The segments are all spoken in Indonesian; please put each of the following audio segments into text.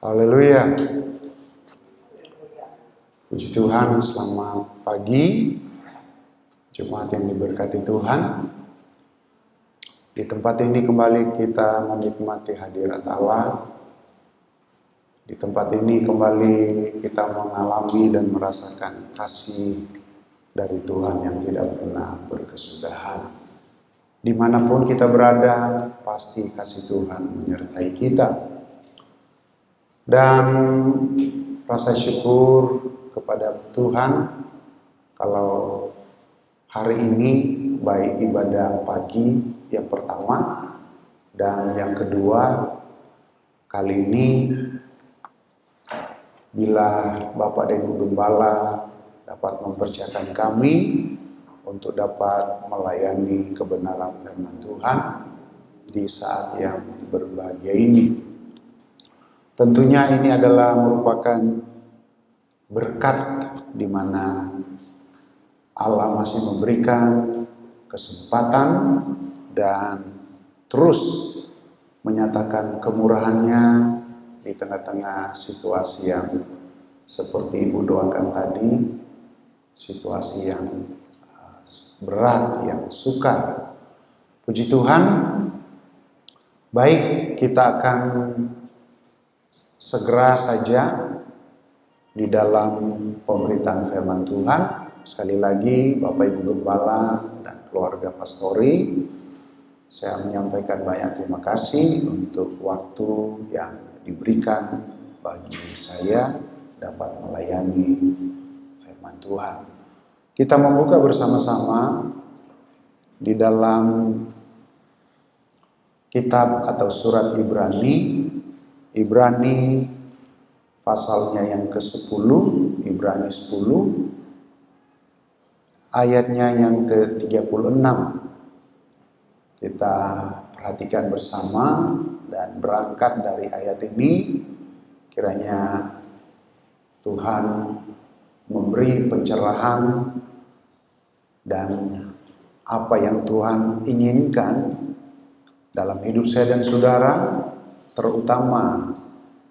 Haleluya. Puji Tuhan, selamat pagi. Jemaat yang diberkati Tuhan. Di tempat ini kembali kita menikmati hadirat Allah. Di tempat ini kembali kita mengalami dan merasakan kasih dari Tuhan yang tidak pernah berkesudahan. Dimanapun kita berada, pasti kasih Tuhan menyertai kita. Dan rasa syukur kepada Tuhan kalau hari ini baik ibadah pagi yang pertama dan yang kedua kali ini bila Bapak dan Ibu Gembala dapat mempercayakan kami untuk dapat melayani kebenaran firman Tuhan di saat yang berbahagia ini. Tentunya ini adalah merupakan berkat di mana Allah masih memberikan kesempatan dan terus menyatakan kemurahannya di tengah-tengah situasi yang seperti Ibu doakan tadi, situasi yang berat, yang sukar. Puji Tuhan, baik kita akan segera saja di dalam pemberitaan firman Tuhan. Sekali lagi Bapak Ibu Gembala dan keluarga pastori, saya menyampaikan banyak terima kasih untuk waktu yang diberikan bagi saya dapat melayani firman Tuhan. Kita membuka bersama-sama di dalam kitab atau surat Ibrani pasalnya yang ke-10, Ibrani 10, ayatnya yang ke-36. Kita perhatikan bersama dan berangkat dari ayat ini, kiranya Tuhan memberi pencerahan dan apa yang Tuhan inginkan dalam hidup saya dan saudara, terutama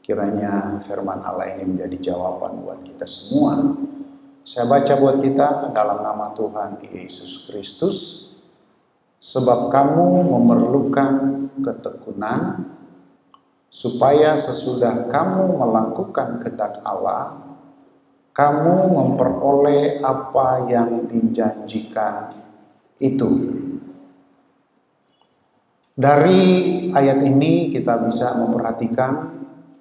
kiranya firman Allah ini menjadi jawaban buat kita semua. Saya baca buat kita dalam nama Tuhan Yesus Kristus. Sebab kamu memerlukan ketekunan, supaya sesudah kamu melakukan kehendak Allah, kamu memperoleh apa yang dijanjikan itu. Dari ayat ini kita bisa memperhatikan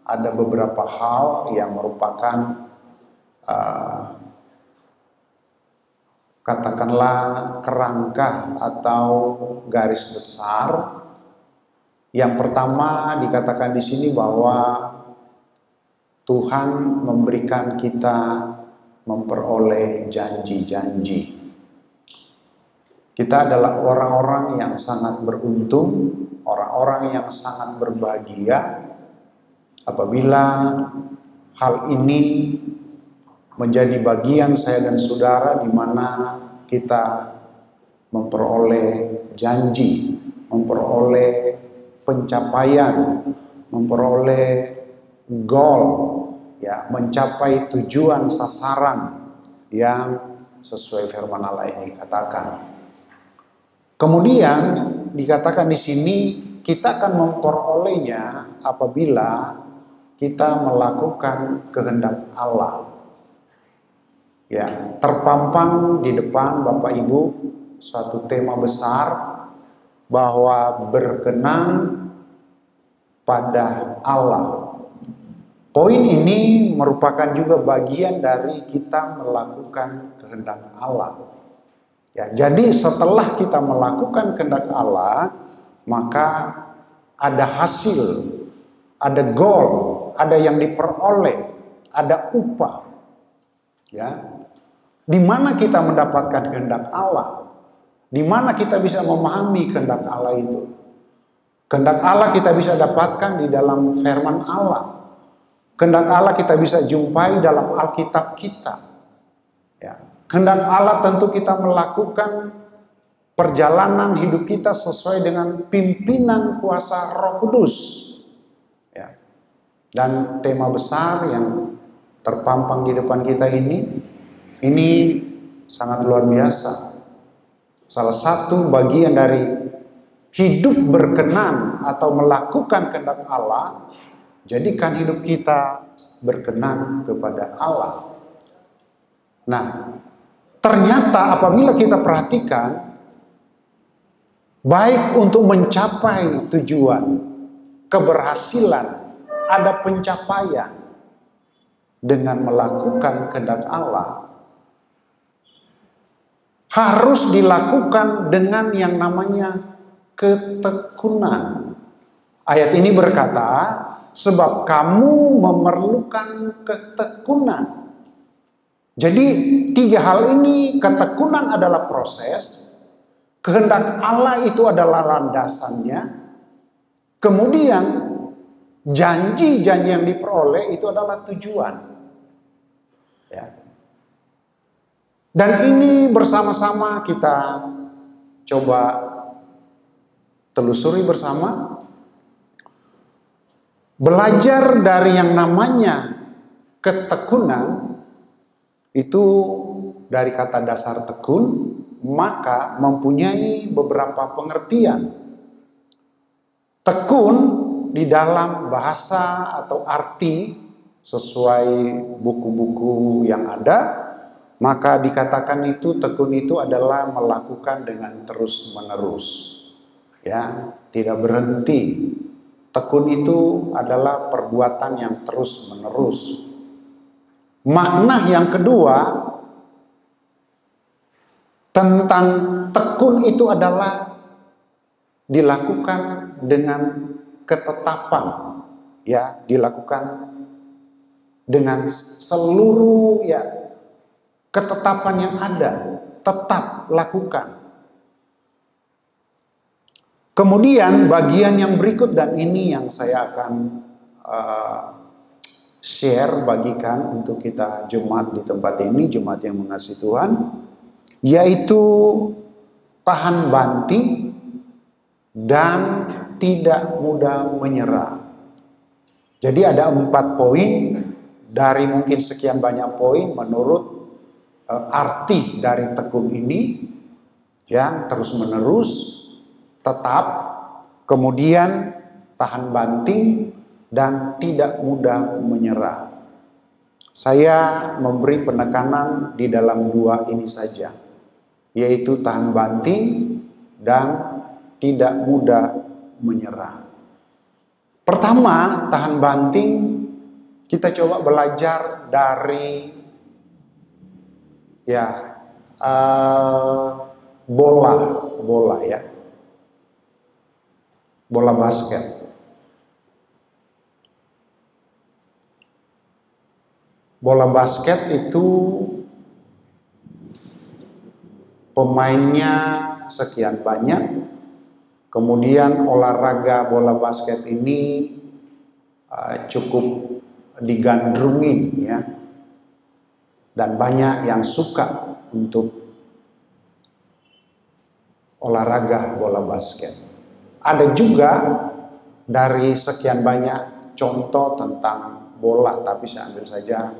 ada beberapa hal yang merupakan katakanlah kerangka atau garis besar. Yang pertama dikatakan di sini bahwa Tuhan memberikan kita memperoleh janji-janji. Kita adalah orang-orang yang sangat beruntung, orang-orang yang sangat berbahagia apabila hal ini menjadi bagian saya dan saudara, di mana kita memperoleh janji, memperoleh pencapaian, memperoleh goal, ya, mencapai tujuan sasaran yang sesuai firman Allah ini katakan. Kemudian dikatakan di sini kita akan memperolehnya apabila kita melakukan kehendak Allah. Ya, terpampang di depan Bapak Ibu suatu tema besar bahwa berkenan pada Allah. Poin ini merupakan juga bagian dari kita melakukan kehendak Allah. Ya, jadi setelah kita melakukan kehendak Allah, maka ada hasil, ada goal, ada yang diperoleh, ada upah. Ya, di mana kita mendapatkan kehendak Allah? Di mana kita bisa memahami kehendak Allah itu? Kehendak Allah kita bisa dapatkan di dalam firman Allah. Kehendak Allah kita bisa jumpai dalam Alkitab kita. Ya, kehendak Allah tentu kita melakukan perjalanan hidup kita sesuai dengan pimpinan kuasa Roh Kudus. Ya. Dan tema besar yang terpampang di depan kita ini sangat luar biasa. Salah satu bagian dari hidup berkenan atau melakukan kehendak Allah, jadikan hidup kita berkenan kepada Allah. Nah, ternyata apabila kita perhatikan, baik untuk mencapai tujuan, keberhasilan, ada pencapaian dengan melakukan kehendak Allah, harus dilakukan dengan yang namanya ketekunan. Ayat ini berkata, sebab kamu memerlukan ketekunan. Jadi 3 hal ini, ketekunan adalah proses, kehendak Allah itu adalah landasannya, kemudian janji-janji yang diperoleh itu adalah tujuan. Ya. Dan ini bersama-sama kita coba telusuri bersama, belajar dari yang namanya ketekunan. Itu dari kata dasar tekun, maka mempunyai beberapa pengertian. Tekun di dalam bahasa atau arti sesuai buku-buku yang ada, maka dikatakan itu tekun itu adalah melakukan dengan terus-menerus. Ya, tidak berhenti. Tekun itu adalah perbuatan yang terus-menerus. Makna yang kedua tentang tekun itu adalah dilakukan dengan ketetapan, ya, dilakukan dengan seluruh ya ketetapan yang ada, tetap lakukan. Kemudian bagian yang berikut, dan ini yang saya akan share, bagikan untuk kita jemaat di tempat ini, jemaat yang mengasihi Tuhan, yaitu tahan banting dan tidak mudah menyerah. Jadi ada 4 poin dari mungkin sekian banyak poin menurut arti dari tekun ini, yang terus menerus, tetap, kemudian tahan banting dan tidak mudah menyerah. Saya memberi penekanan di dalam 2 ini saja, yaitu tahan banting dan tidak mudah menyerah. Pertama, tahan banting, kita coba belajar dari ya bola ya, bola basket. Bola basket itu pemainnya sekian banyak, kemudian olahraga bola basket ini cukup digandrungin ya, dan banyak yang suka untuk olahraga bola basket. Ada juga dari sekian banyak contoh tentang bola, tapi saya ambil saja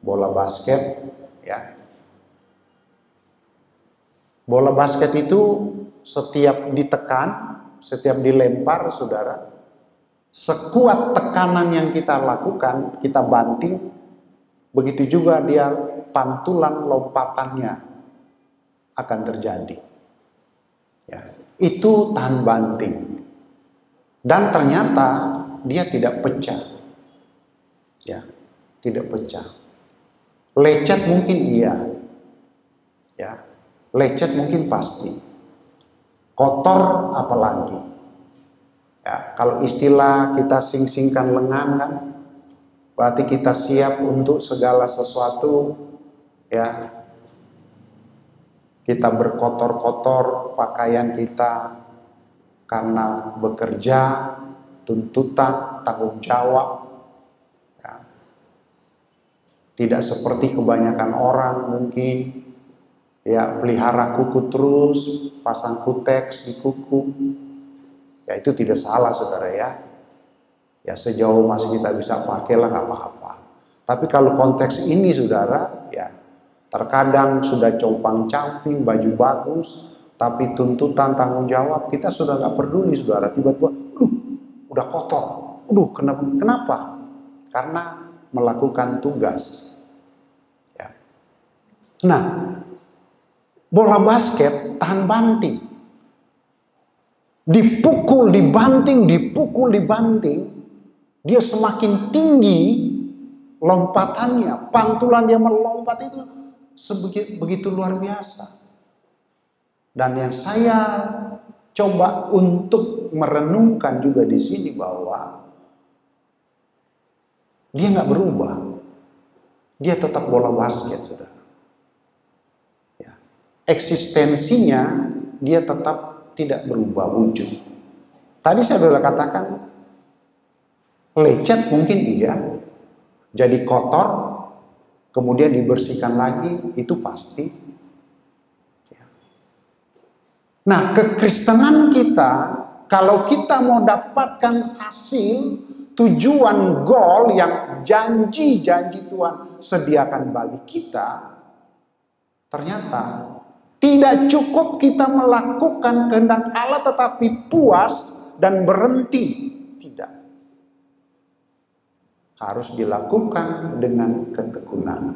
bola basket ya. Bola basket itu setiap ditekan, setiap dilempar, saudara, sekuat tekanan yang kita lakukan, kita banting, begitu juga dia pantulan lompatannya akan terjadi. Ya, itu tahan banting. Dan ternyata dia tidak pecah. Ya, tidak pecah. Lecet mungkin iya. Ya, lecet mungkin pasti. Kotor apalagi. Ya, kalau istilah kita sing-singkan lengan kan, berarti kita siap untuk segala sesuatu ya. Kita berkotor-kotor pakaian kita karena bekerja, tuntutan, tanggung jawab. Ya. Tidak seperti kebanyakan orang mungkin ya, pelihara kuku terus, pasang kuteks di kuku. Ya, itu tidak salah, saudara ya. Ya sejauh masih kita bisa pakai lah nggak apa-apa. Tapi kalau konteks ini saudara, ya terkadang sudah compang-camping, baju bagus, tapi tuntutan tanggung jawab kita sudah nggak peduli saudara. Tiba-tiba, udah kotor. Kenapa? Karena melakukan tugas. Ya. Nah, bola basket tahan banting. Dipukul, dibanting, dia semakin tinggi lompatannya, pantulan dia melompat itu begitu luar biasa. Dan yang saya coba untuk merenungkan juga di sini bahwa dia nggak berubah, dia tetap bola basket, saudara. Ya. Eksistensinya dia tetap tidak berubah wujud. Tadi saya sudah katakan lecet mungkin iya, jadi kotor, kemudian dibersihkan lagi, itu pasti. Ya. Nah, kekristenan kita, kalau kita mau dapatkan hasil, tujuan, goal yang janji-janji Tuhan sediakan bagi kita, ternyata tidak cukup kita melakukan kehendak Allah tetapi puas dan berhenti. Tidak. Harus dilakukan dengan ketekunan.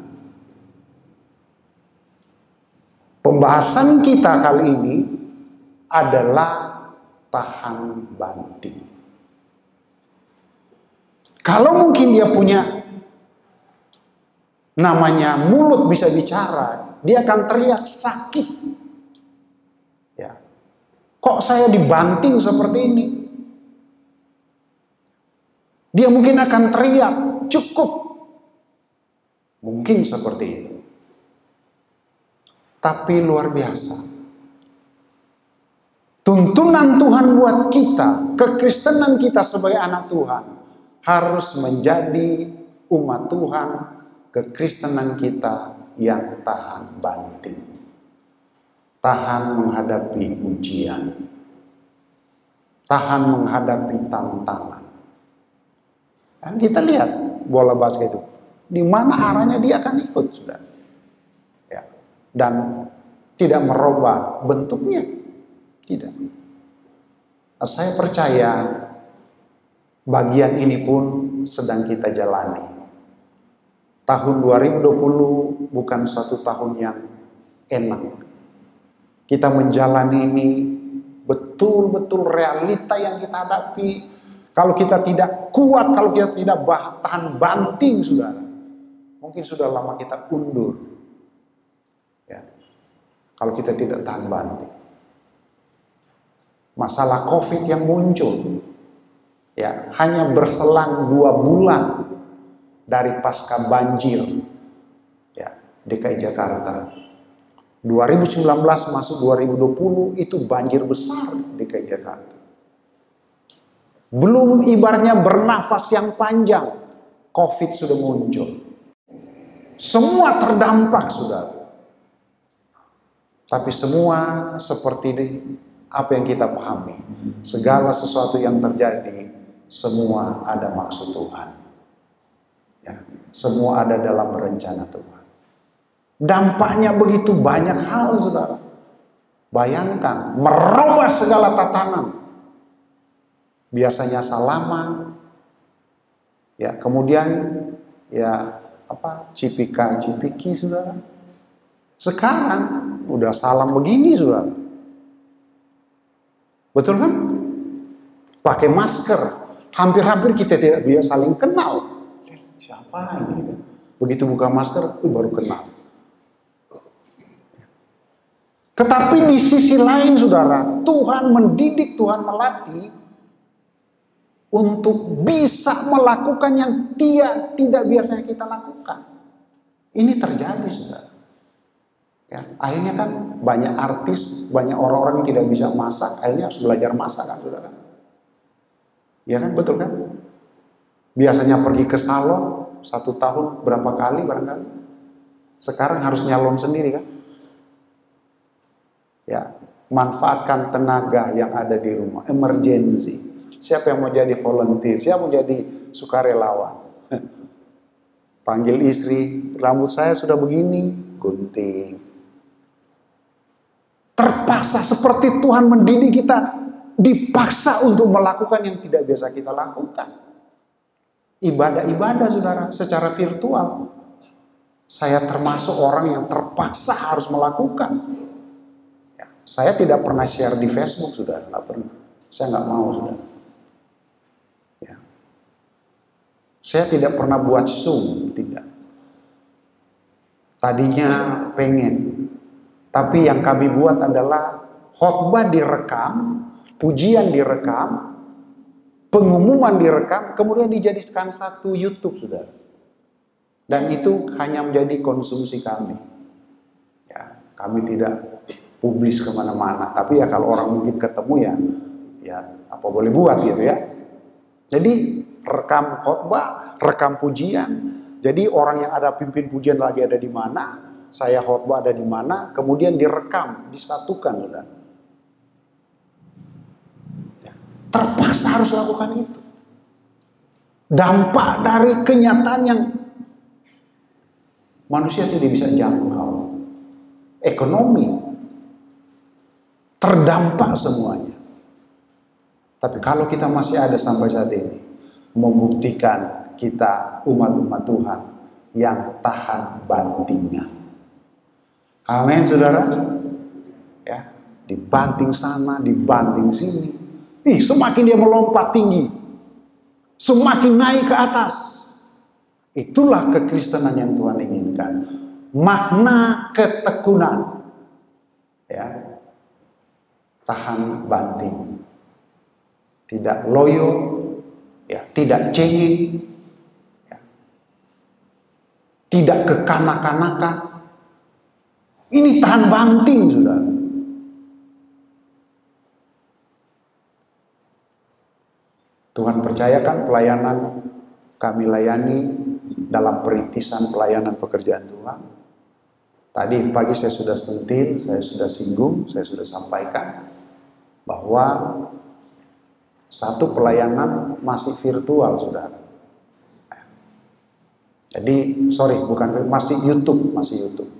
Pembahasan kita kali ini adalah tahan banting. Kalau mungkin dia punya namanya mulut bisa bicara, dia akan teriak sakit. Ya. Kok saya dibanting seperti ini? Dia mungkin akan teriak, cukup. Mungkin seperti itu. Tapi luar biasa. Tuntunan Tuhan buat kita, kekristenan kita sebagai anak Tuhan, harus menjadi umat Tuhan, kekristenan kita yang tahan banting. Tahan menghadapi ujian. Tahan menghadapi tantangan. Dan kita lihat bola basket itu, di mana arahnya dia akan ikut, sudah. Ya. Dan tidak merubah bentuknya, tidak. Nah, saya percaya bagian ini pun sedang kita jalani. Tahun 2020 bukan suatu tahun yang enak. Kita menjalani ini betul-betul realita yang kita hadapi. Kalau kita tidak kuat, kalau kita tidak tahan banting, saudara, mungkin sudah lama kita undur. Ya. Kalau kita tidak tahan banting. Masalah COVID yang muncul, ya, hanya berselang 2 bulan dari pasca banjir, ya, DKI Jakarta. 2019 masuk 2020 itu banjir besar DKI Jakarta. Belum ibaratnya bernafas yang panjang, COVID sudah muncul. Semua terdampak, saudara. Tapi semua seperti apa yang kita pahami. Segala sesuatu yang terjadi, semua ada maksud Tuhan. Ya, semua ada dalam rencana Tuhan. Dampaknya begitu banyak hal, saudara. Bayangkan, merubah segala tatanan. Biasanya salaman, ya, kemudian ya cipika-cipiki, saudara. Sekarang udah salam begini, saudara. Betul kan? Pakai masker, hampir-hampir kita tidak bisa saling kenal. Siapa ini? Begitu buka masker, baru kenal. Tetapi di sisi lain, saudara, Tuhan mendidik, Tuhan melatih untuk bisa melakukan yang tidak biasanya kita lakukan. Ini terjadi, saudara. Ya, akhirnya kan banyak artis, banyak orang-orang yang tidak bisa masak, akhirnya harus belajar masak, kan, saudara. Ya kan, betul kan? Biasanya pergi ke salon 1 tahun berapa kali barangkali. Sekarang harus nyalon sendiri, kan? Ya, manfaatkan tenaga yang ada di rumah, emergency. Siapa yang mau jadi volunteer? Siapa mau jadi sukarelawan? Panggil istri, rambut saya sudah begini, gunting. Terpaksa seperti Tuhan mendidik kita, dipaksa untuk melakukan yang tidak biasa kita lakukan. Ibadah-ibadah saudara, secara virtual. Saya termasuk orang yang terpaksa harus melakukan. Ya, saya tidak pernah share di Facebook, saudara, nggak pernah. Saya nggak mau, saudara. Ya. Saya tidak pernah buat Zoom, tidak. Tadinya pengen, tapi yang kami buat adalah khotbah direkam, pujian direkam, pengumuman direkam, kemudian dijadikan satu YouTube, saudara. Dan itu hanya menjadi konsumsi kami. Ya, kami tidak publis kemana-mana. Tapi ya kalau orang mungkin ketemu ya apa boleh buat gitu ya. Jadi rekam khotbah, rekam pujian. Jadi orang yang ada pimpin pujian lagi ada di mana, saya khotbah ada di mana, kemudian direkam, disatukan, saudara. Ya, terpaksa harus lakukan itu. Dampak dari kenyataan yang manusia tidak bisa jangkau. Ekonomi terdampak semuanya. Tapi kalau kita masih ada sampai saat ini, membuktikan kita umat-umat Tuhan yang tahan bantingan. Amin, saudara. Ya, dibanting sana, dibanting sini. Semakin dia melompat tinggi, semakin naik ke atas. Itulah kekristenan yang Tuhan inginkan. Makna ketekunan. Ya. Tahan banting. Tidak loyo, ya, tidak cengeng, ya. Tidak kekanak-kanakan. Ini tahan banting, saudara. Tuhan percayakan pelayanan kami layani dalam perintisan pelayanan pekerjaan Tuhan. Tadi pagi saya sudah sentil, saya sudah singgung, saya sudah sampaikan bahwa satu pelayanan masih virtual, saudara. Jadi, masih YouTube.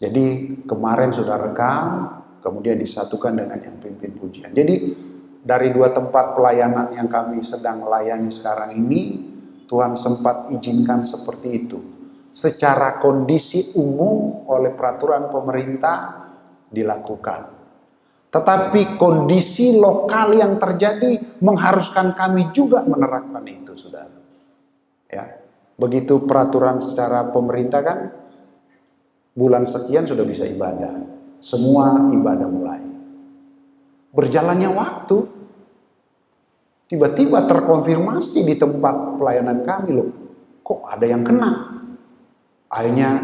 Jadi kemarin sudah rekam, kemudian disatukan dengan yang pimpin pujian. Jadi dari dua tempat pelayanan yang kami sedang melayani sekarang ini, Tuhan sempat izinkan seperti itu. Secara kondisi umum oleh peraturan pemerintah dilakukan. Tetapi kondisi lokal yang terjadi mengharuskan kami juga menerapkan itu, saudara. Ya, begitu peraturan secara pemerintah kan, bulan sekian sudah bisa ibadah. Semua ibadah mulai. Berjalannya waktu, tiba-tiba terkonfirmasi di tempat pelayanan kami, loh, kok ada yang kena? Akhirnya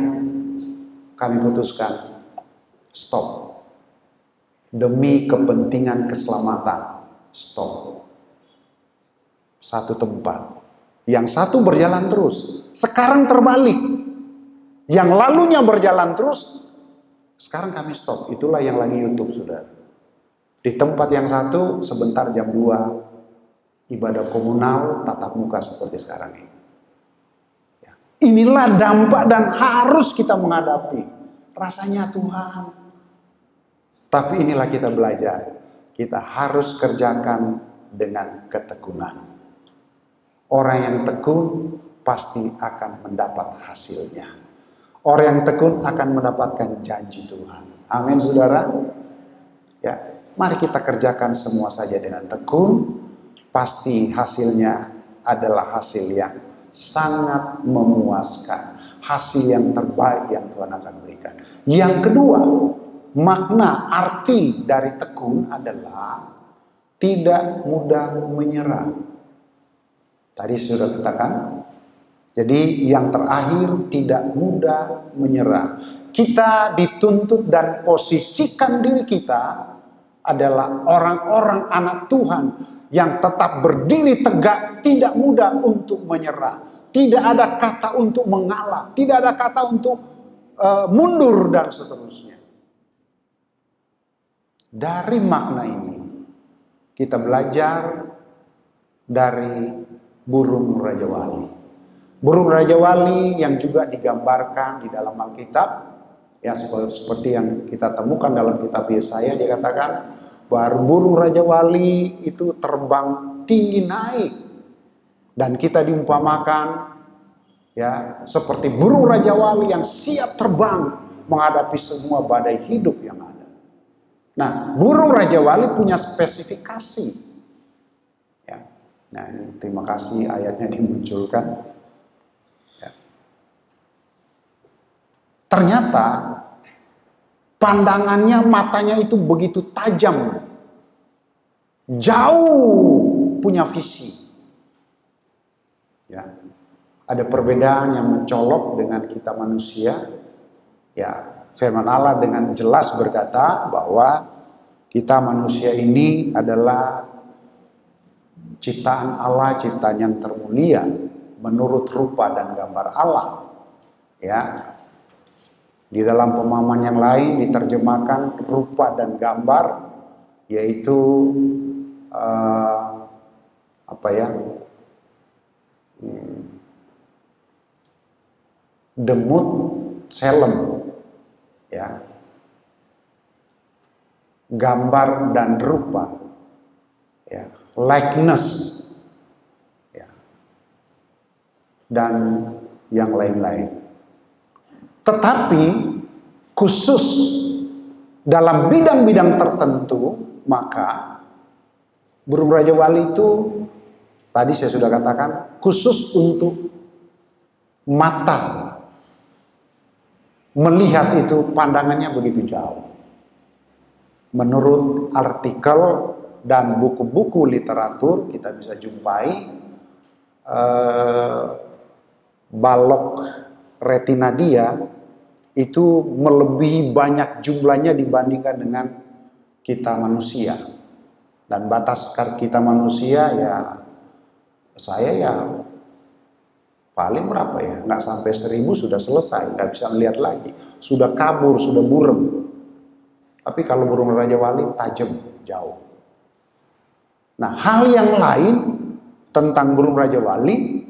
kami putuskan, stop. Demi kepentingan keselamatan, stop. Satu tempat. Yang satu berjalan terus. Sekarang terbalik. Yang lalunya berjalan terus, sekarang kami stop. Itulah yang lagi YouTube, saudara. Di tempat yang satu, sebentar jam 2, ibadah komunal, tatap muka seperti sekarang ini. Ya. Inilah dampak dan harus kita menghadapi. Rasanya Tuhan. Tapi inilah kita belajar. Kita harus kerjakan dengan ketekunan. Orang yang tekun pasti akan mendapat hasilnya. Orang yang tekun akan mendapatkan janji Tuhan. Amin, saudara. Ya, mari kita kerjakan semua saja dengan tekun. Pasti hasilnya adalah hasil yang sangat memuaskan. Hasil yang terbaik yang Tuhan akan berikan. Yang kedua, makna arti dari tekun adalah tidak mudah menyerah. Tadi sudah katakan. Jadi yang terakhir, tidak mudah menyerah. Kita dituntut dan posisikan diri kita adalah orang-orang anak Tuhan yang tetap berdiri tegak, tidak mudah untuk menyerah. Tidak ada kata untuk mengalah, tidak ada kata untuk mundur dan seterusnya. Dari makna ini, kita belajar dari burung Raja Wali. Burung Raja Wali yang juga digambarkan di dalam Alkitab, ya seperti yang kita temukan dalam kitab Yesaya, dikatakan bahwa burung Raja Wali itu terbang tinggi naik, dan kita diumpamakan ya seperti burung Raja Wali yang siap terbang menghadapi semua badai hidup yang ada. Nah, burung Raja Wali punya spesifikasi. Ya. Nah, ini terima kasih ayatnya dimunculkan. Ya. Ternyata pandangannya, matanya itu begitu tajam, jauh punya visi. Ya. Ada perbedaan yang mencolok dengan kita manusia. Ya. Firman Allah dengan jelas berkata bahwa kita manusia ini adalah ciptaan Allah, ciptaan yang termulia menurut rupa dan gambar Allah. Ya. Di dalam pemahaman yang lain diterjemahkan rupa dan gambar, yaitu demut selem. Ya, gambar dan rupa, ya, likeness, ya, dan yang lain-lain. Tetapi khusus dalam bidang-bidang tertentu, maka burung Raja Wali itu tadi saya sudah katakan khusus untuk mata. Melihat itu pandangannya begitu jauh. Menurut artikel dan buku-buku literatur kita bisa jumpai balok retina dia itu melebihi banyak jumlahnya dibandingkan dengan kita manusia. Dan batas kita manusia ya, saya ya paling berapa ya, nggak sampai 1000 sudah selesai, nggak bisa melihat lagi, sudah kabur, sudah burem. Tapi kalau burung Raja Wali tajam, jauh. Nah, hal yang lain tentang burung Raja Wali,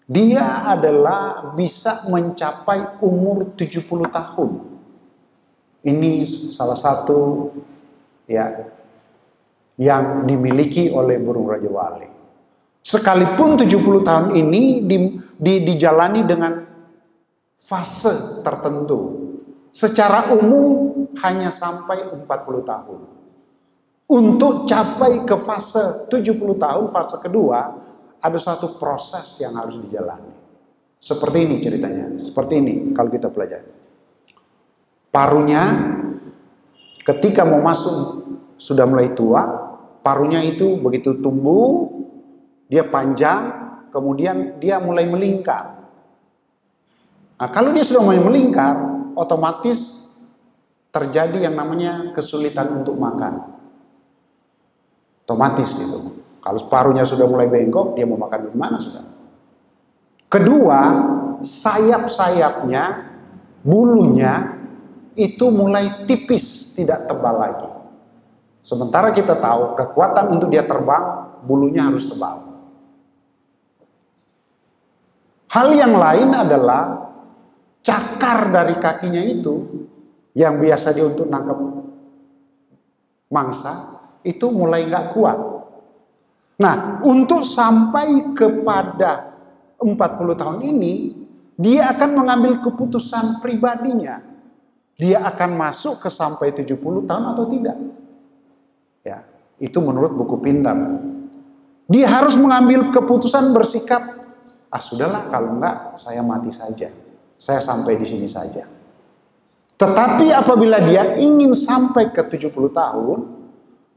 dia adalah bisa mencapai umur 70 tahun. Ini salah satu ya yang dimiliki oleh burung Raja Wali. Sekalipun 70 tahun ini dijalani dengan fase tertentu. Secara umum hanya sampai 40 tahun. Untuk capai ke fase 70 tahun, fase kedua, ada satu proses yang harus dijalani. Seperti ini ceritanya, seperti ini kalau kita pelajari. Parunya ketika mau masuk sudah mulai tua, parunya itu begitu tumbuh, dia panjang, kemudian dia mulai melingkar. Nah, kalau dia sudah mulai melingkar, otomatis terjadi yang namanya kesulitan untuk makan. Otomatis itu. Kalau parunya sudah mulai bengkok, dia mau makan di mana sudah. Kedua, sayap-sayapnya, bulunya itu mulai tipis, tidak tebal lagi. Sementara kita tahu kekuatan untuk dia terbang, bulunya harus tebal. Hal yang lain adalah cakar dari kakinya itu yang biasa dia untuk nangkap mangsa itu mulai nggak kuat. Nah, untuk sampai kepada 40 tahun ini, dia akan mengambil keputusan pribadinya. Dia akan masuk ke sampai 70 tahun atau tidak. Ya, itu menurut buku pintar. Dia harus mengambil keputusan bersikap, sudahlah kalau enggak saya mati saja. Saya sampai di sini saja. Tetapi apabila dia ingin sampai ke 70 tahun,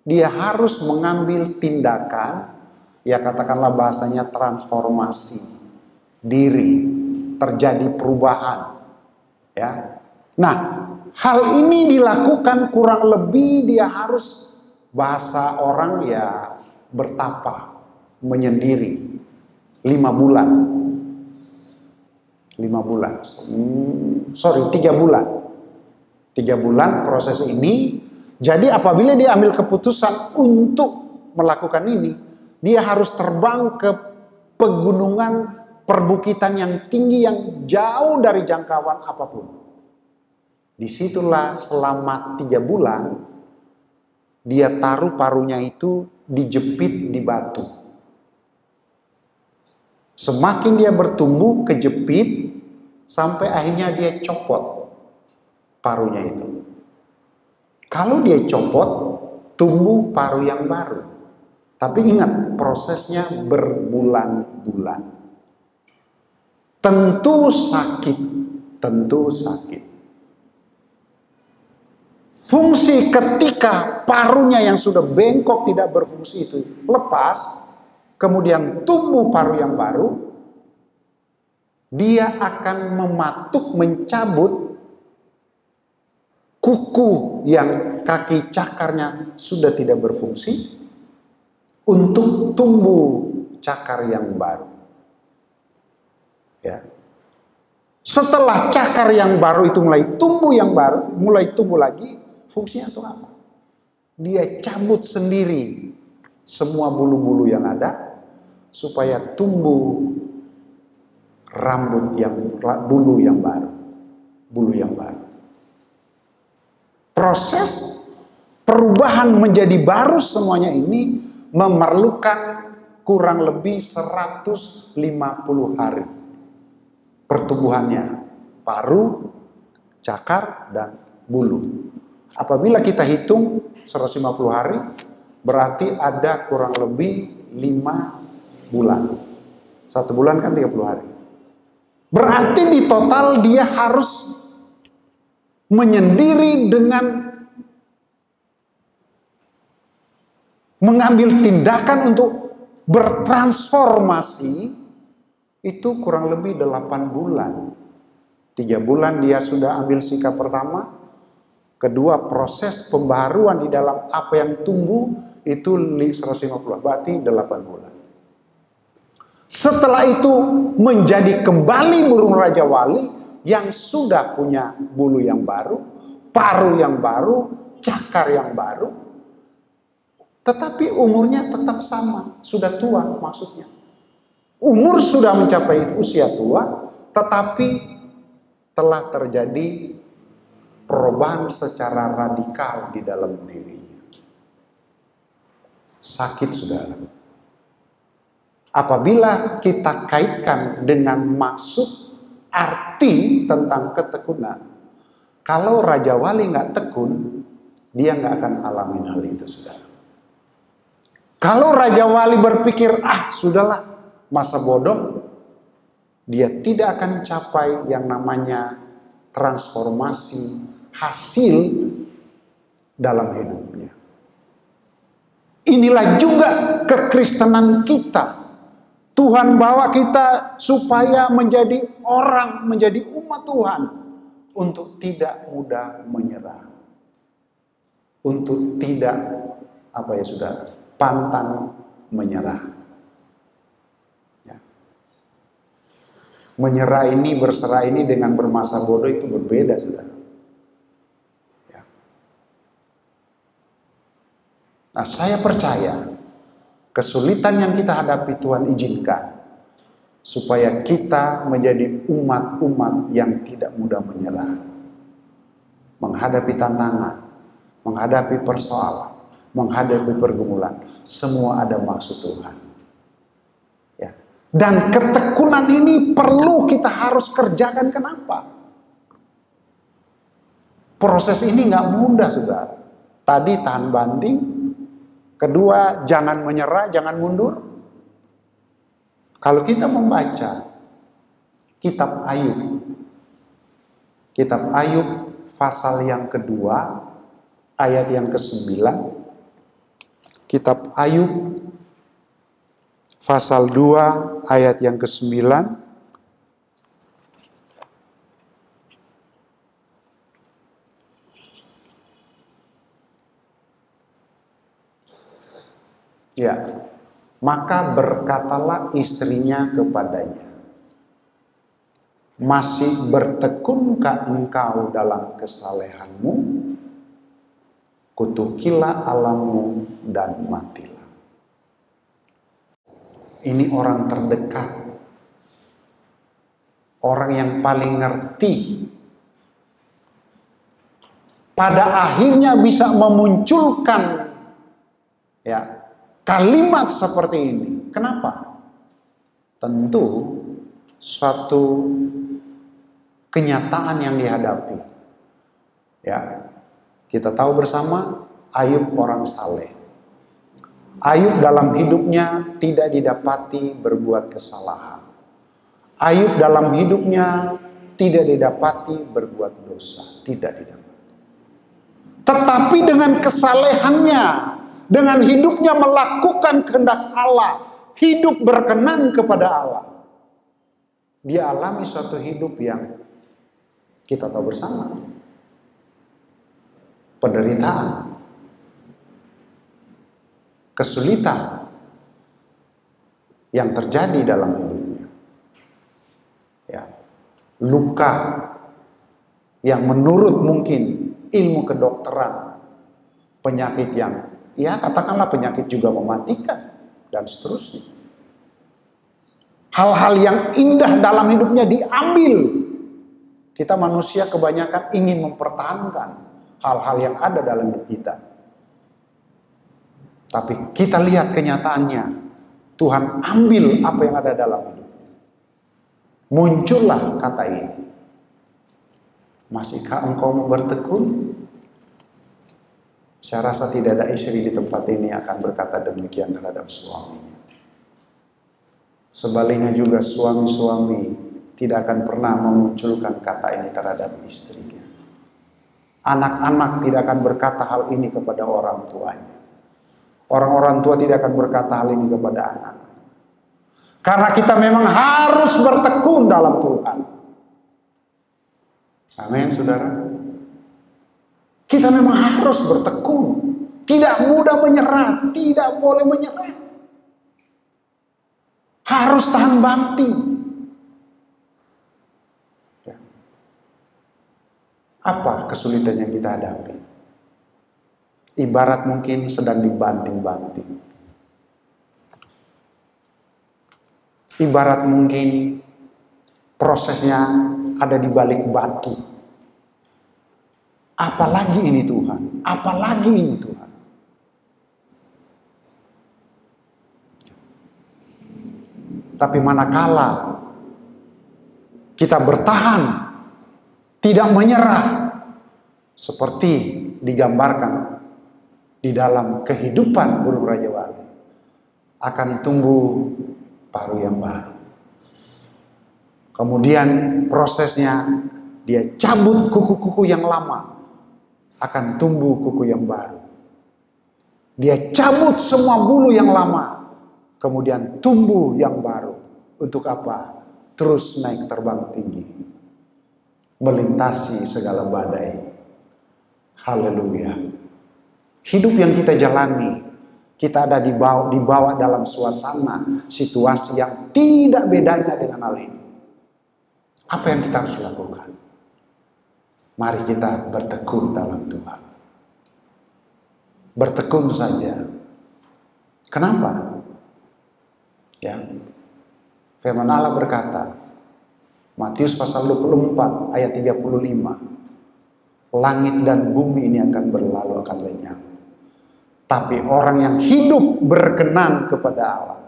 dia harus mengambil tindakan, ya katakanlah bahasanya transformasi diri, terjadi perubahan. Ya. Nah, hal ini dilakukan kurang lebih dia harus bahasa orang ya bertapa, menyendiri 5 bulan. 3 bulan. 3 bulan proses ini. Jadi apabila dia ambil keputusan untuk melakukan ini, dia harus terbang ke pegunungan, perbukitan yang tinggi yang jauh dari jangkauan apapun. Disitulah selama 3 bulan dia taruh parunya itu dijepit di batu. Semakin dia bertumbuh kejepit sampai akhirnya dia copot parunya itu. Kalau dia copot, tumbuh paru yang baru. Tapi ingat, prosesnya berbulan-bulan. Tentu sakit, tentu sakit. Fungsi ketika parunya yang sudah bengkok tidak berfungsi itu lepas, kemudian tumbuh paru yang baru, dia akan mematuk, mencabut kuku yang kaki cakarnya sudah tidak berfungsi untuk tumbuh cakar yang baru. Ya. Setelah cakar yang baru itu mulai tumbuh lagi, fungsinya untuk apa? Dia cabut sendiri semua bulu-bulu yang ada supaya tumbuh bulu yang baru. Proses perubahan menjadi baru semuanya ini memerlukan kurang lebih 150 hari. Pertumbuhannya paru, cakar, dan bulu. Apabila kita hitung 150 hari, berarti ada kurang lebih 5 bulan. 1 bulan kan 30 hari. Berarti di total dia harus menyendiri dengan mengambil tindakan untuk bertransformasi. Itu kurang lebih 8 bulan. 3 bulan dia sudah ambil sikap pertama. Kedua, proses pembaharuan di dalam apa yang tumbuh itu 150, berarti 8 bulan. Setelah itu menjadi kembali burung Raja Wali yang sudah punya bulu yang baru, paru yang baru, cakar yang baru. Tetapi umurnya tetap sama, sudah tua maksudnya. Umur sudah mencapai usia tua, tetapi telah terjadi perubahan secara radikal di dalam dirinya. Sakit, saudara. Apabila kita kaitkan dengan maksud arti tentang ketekunan, kalau Raja Wali nggak tekun, dia nggak akan alamin hal itu, saudara. Kalau Raja Wali berpikir, sudahlah, masa bodoh, dia tidak akan capai yang namanya transformasi hasil dalam hidupnya. Inilah juga kekristenan kita. Tuhan bawa kita supaya menjadi orang, menjadi umat Tuhan, untuk tidak mudah menyerah, untuk tidak saudara, pantang menyerah. Menyerah ini, berserah ini dengan bermasa bodoh itu berbeda, saudara. Ya. Nah, saya percaya kesulitan yang kita hadapi Tuhan izinkan supaya kita menjadi umat-umat yang tidak mudah menyerah. Menghadapi tantangan, menghadapi persoalan, menghadapi pergumulan, semua ada maksud Tuhan. Dan ketekunan ini perlu kita harus kerjakan. Kenapa? Proses ini nggak mudah, saudara. Tadi tahan banting, kedua jangan menyerah, jangan mundur. Kalau kita membaca kitab Ayub pasal yang kedua, ayat yang ke-9, kitab Ayub pasal 2 ayat yang ke-9. Ya, maka berkatalah istrinya kepadanya, masih bertekunkah engkau dalam kesalehanmu? Kutukilah alammu dan matilah. ini orang terdekat, orang yang paling ngerti, pada akhirnya bisa memunculkan kalimat seperti ini. Kenapa? Tentu suatu kenyataan yang dihadapi. Kita tahu bersama Ayub orang saleh. Ayub dalam hidupnya tidak didapati berbuat kesalahan. Ayub dalam hidupnya tidak didapati berbuat dosa, tidak didapati. Tetapi dengan kesalehannya, dengan hidupnya melakukan kehendak Allah, hidup berkenan kepada Allah, dia alami suatu hidup yang kita tahu bersama. Penderitaan, kesulitan yang terjadi dalam hidupnya. Luka yang menurut mungkin ilmu kedokteran, penyakit yang katakanlah penyakit juga mematikan, dan seterusnya. Hal-hal yang indah dalam hidupnya diambil. Kita manusia kebanyakan ingin mempertahankan hal-hal yang ada dalam hidup kita. Tapi kita lihat kenyataannya, Tuhan ambil apa yang ada dalam hidupnya. Muncullah kata ini. Masihkah engkau mau bertekun? Saya rasa tidak ada istri di tempat ini akan berkata demikian terhadap suaminya. Sebaliknya juga suami-suami tidak akan pernah memunculkan kata ini terhadap istrinya. Anak-anak tidak akan berkata hal ini kepada orang tuanya. Orang-orang tua tidak akan berkata hal ini kepada anak. Karena kita memang harus bertekun dalam Tuhan. Amin, saudara. Kita memang harus bertekun. Tidak mudah menyerah, tidak boleh menyerah. Harus tahan banting. Apa kesulitan yang kita hadapi? Ibarat mungkin sedang dibanting-banting. Ibarat mungkin prosesnya ada di balik batu. Apalagi ini Tuhan? Apalagi ini Tuhan? Tapi manakala kita bertahan, tidak menyerah, seperti digambarkan di dalam kehidupan burung raja wali, akan tumbuh paruh yang baru. Kemudian prosesnya dia cabut kuku-kuku yang lama, akan tumbuh kuku yang baru. Dia cabut semua bulu yang lama, kemudian tumbuh yang baru. Untuk apa? Terus naik terbang tinggi, melintasi segala badai. Haleluya. Hidup yang kita jalani, kita ada dibawa dalam suasana, situasi yang tidak bedanya dengan hal ini. Apa yang kita harus lakukan? Mari kita bertekun dalam Tuhan. Bertekun saja. Kenapa? Firman Allah berkata, Matius pasal 24 ayat 35, langit dan bumi ini akan berlalu, akan lenyap. Tapi orang yang hidup berkenan kepada Allah,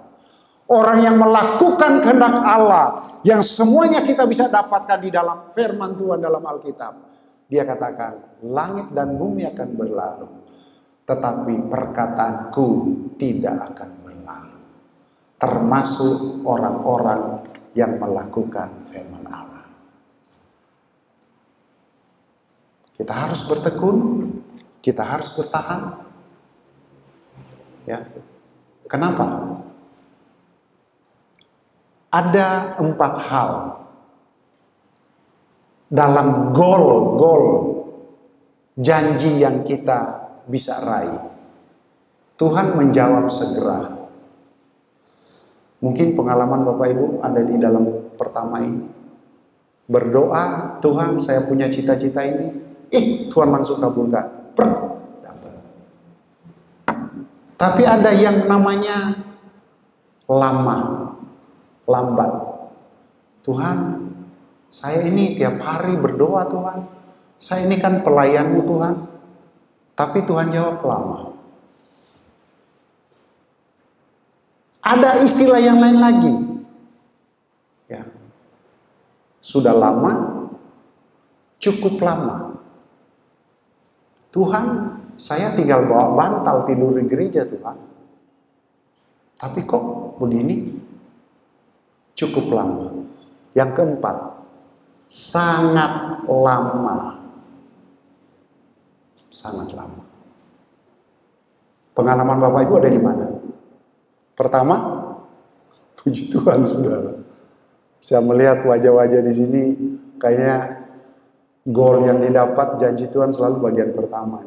orang yang melakukan kehendak Allah, yang semuanya kita bisa dapatkan di dalam firman Tuhan dalam Alkitab, dia katakan, langit dan bumi akan berlalu, tetapi perkataanku tidak akan berlalu. Termasuk orang-orang yang melakukan firman Allah. Kita harus bertekun, kita harus bertahan. Kenapa? Ada 4 hal dalam goal janji yang kita bisa raih. Tuhan menjawab segera. Mungkin pengalaman Bapak Ibu ada di dalam pertama ini. Berdoa, Tuhan saya punya cita-cita ini. Tuhan langsung kabulkan. Dapat. Tapi ada yang namanya lama, lambat. Tuhan, saya ini tiap hari berdoa Tuhan. Saya ini kan pelayanmu Tuhan. Tapi Tuhan jawab lama. Ada istilah yang lain lagi. Ya. Sudah lama, cukup lama. Tuhan, saya tinggal bawa bantal tidur di gereja Tuhan. Tapi kok begini? Cukup lama. Yang keempat, sangat lama. Sangat lama. Pengalaman Bapak Ibu ada di mana? Pertama, puji Tuhan saudara. Saya melihat wajah-wajah di sini, kayaknya gol yang didapat janji Tuhan selalu bagian pertama.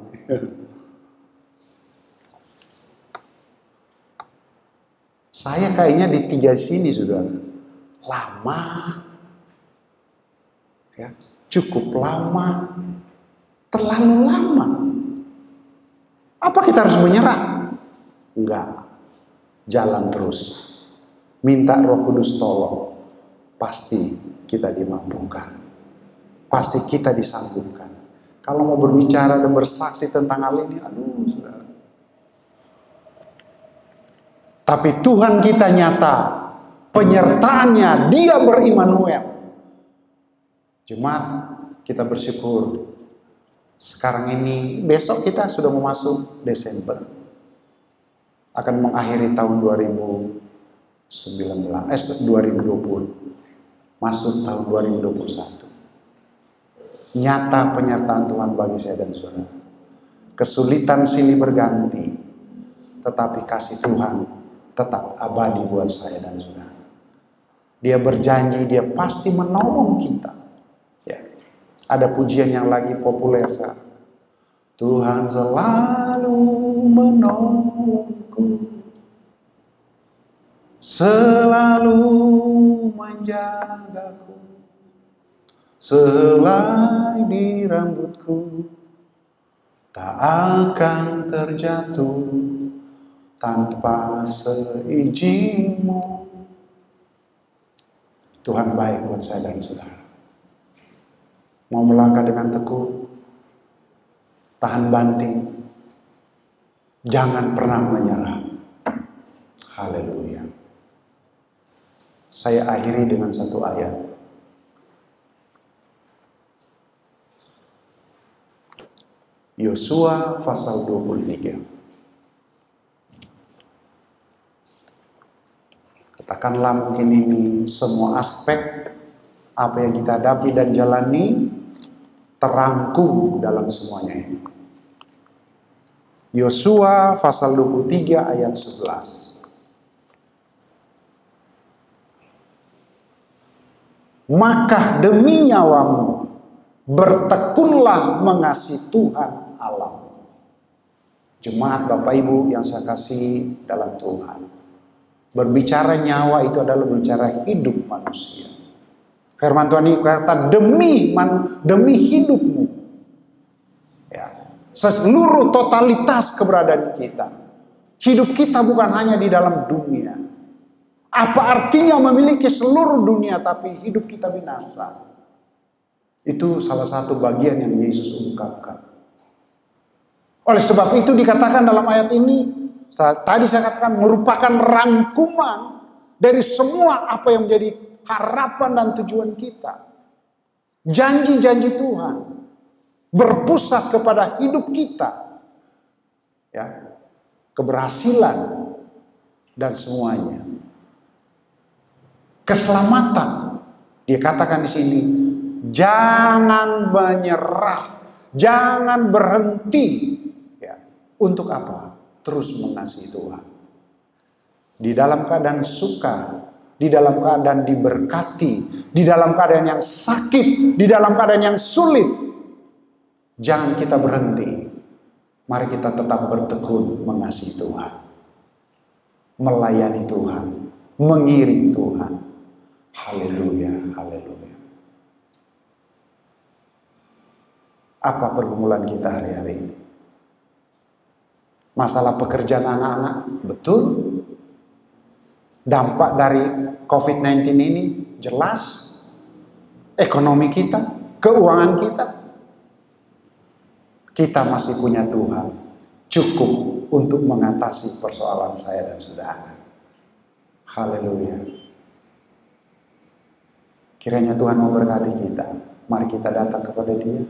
Saya kayaknya di 3 sini saudara. Lama. Ya, cukup lama. Terlalu lama. Apa kita harus menyerah? Enggak. Jalan terus. Minta Roh Kudus tolong. Pasti kita dimampukan. Pasti kita disanggupkan. Kalau mau berbicara dan bersaksi tentang hal ini, aduh saudara. Tapi Tuhan kita nyata. Penyertaannya, Dia ber-Immanuel. Jemaat, kita bersyukur. Sekarang ini, besok kita sudah memasuki Desember. Akan mengakhiri tahun 2020. Masuk tahun 2021. Nyata penyertaan Tuhan bagi saya dan saudara. Kesulitan silih berganti. Tetapi kasih Tuhan tetap abadi buat saya dan saudara. Dia berjanji, Dia pasti menolong kita. Ya. Ada pujian yang lagi populer sekarang. Tuhan selalu menolongku, selalu menjagaku, selai di rambutku, tak akan terjatuh tanpa seizinmu. Tuhan baik buat saya dan saudara. Mau melangkah dengan teguh, tahan banting, jangan pernah menyerah. Haleluya. Saya akhiri dengan satu ayat. Yosua pasal 23. Katakanlah mungkin ini semua aspek apa yang kita hadapi dan jalani terangkum dalam semuanya ini. Yosua pasal 23 ayat 11. Maka demi nyawamu bertekunlah mengasihi Tuhan Allah. Jemaat Bapak Ibu yang saya kasih dalam Tuhan. Berbicara nyawa itu adalah berbicara hidup manusia. Firman Tuhan ini kata demi hidupmu. Ya, seluruh totalitas keberadaan kita. Hidup kita bukan hanya di dalam dunia. Apa artinya memiliki seluruh dunia tapi hidup kita binasa? Itu salah satu bagian yang Yesus ungkapkan. Oleh sebab itu dikatakan dalam ayat ini, tadi saya katakan merupakan rangkuman dari semua apa yang menjadi harapan dan tujuan kita. Janji-janji Tuhan berpusat kepada hidup kita. Ya, keberhasilan dan semuanya. Keselamatan. Dia katakan di sini, jangan menyerah, jangan berhenti. Ya, untuk apa? Terus mengasihi Tuhan. Di dalam keadaan suka, di dalam keadaan diberkati, di dalam keadaan yang sakit, di dalam keadaan yang sulit, jangan kita berhenti. Mari kita tetap bertekun mengasihi Tuhan, melayani Tuhan, mengiring Tuhan. Haleluya, haleluya. Apa pergumulan kita hari-hari ini? Masalah pekerjaan anak-anak, betul. dampak dari COVID-19 ini jelas. Ekonomi kita, keuangan kita. Kita masih punya Tuhan, cukup untuk mengatasi persoalan saya dan saudara. Haleluya. Kiranya Tuhan memberkati kita. Mari kita datang kepada Dia.